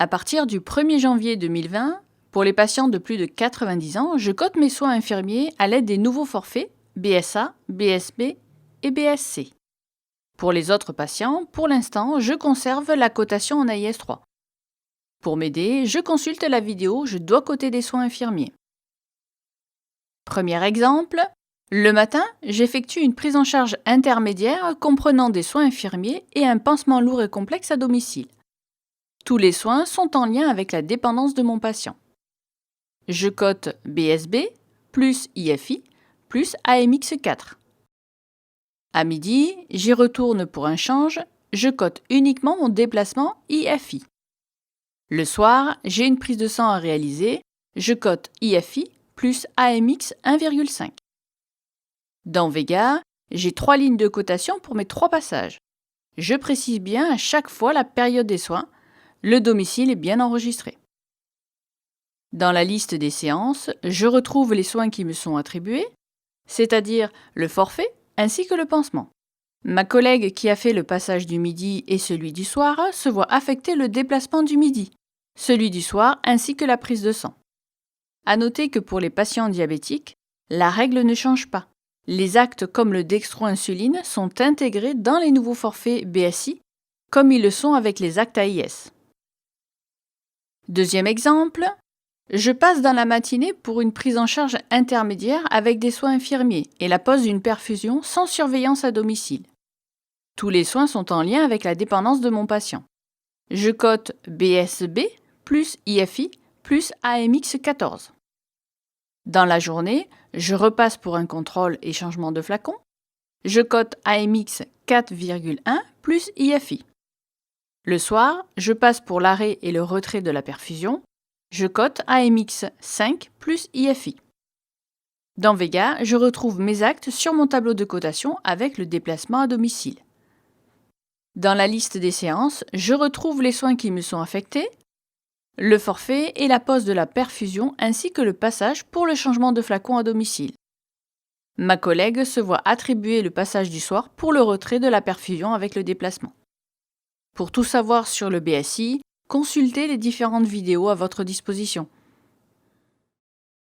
À partir du 1er janvier 2020, pour les patients de plus de 90 ans, je cote mes soins infirmiers à l'aide des nouveaux forfaits BSA, BSB et BSC. Pour les autres patients, pour l'instant, je conserve la cotation en AIS 3. Pour m'aider, je consulte la vidéo « Je dois coter des soins infirmiers ». Premier exemple, le matin, j'effectue une prise en charge intermédiaire comprenant des soins infirmiers et un pansement lourd et complexe à domicile. Tous les soins sont en lien avec la dépendance de mon patient. Je cote BSB plus IFI plus AMX4. À midi, j'y retourne pour un change, je cote uniquement mon déplacement IFI. Le soir, j'ai une prise de sang à réaliser, je cote IFI plus AMX 1,5. Dans Vega, j'ai 3 lignes de cotation pour mes 3 passages. Je précise bien à chaque fois la période des soins, le domicile est bien enregistré. Dans la liste des séances, je retrouve les soins qui me sont attribués, c'est-à-dire le forfait ainsi que le pansement. Ma collègue qui a fait le passage du midi et celui du soir se voit affecter le déplacement du midi, celui du soir ainsi que la prise de sang. À noter que pour les patients diabétiques, la règle ne change pas. Les actes comme le dextro-insuline sont intégrés dans les nouveaux forfaits BSI, comme ils le sont avec les actes AIS. Deuxième exemple, je passe dans la matinée pour une prise en charge intermédiaire avec des soins infirmiers et la pose d'une perfusion sans surveillance à domicile. Tous les soins sont en lien avec la dépendance de mon patient. Je cote BSB plus IFI plus AMX14. Dans la journée, je repasse pour un contrôle et changement de flacon. Je cote AMX 4,1 plus IFI. Le soir, je passe pour l'arrêt et le retrait de la perfusion. Je cote AMX 5 plus IFI. Dans Vega, je retrouve mes actes sur mon tableau de cotation avec le déplacement à domicile. Dans la liste des séances, je retrouve les soins qui me sont affectés, le forfait et la pose de la perfusion ainsi que le passage pour le changement de flacon à domicile. Ma collègue se voit attribuer le passage du soir pour le retrait de la perfusion avec le déplacement. Pour tout savoir sur le BSI, consultez les différentes vidéos à votre disposition.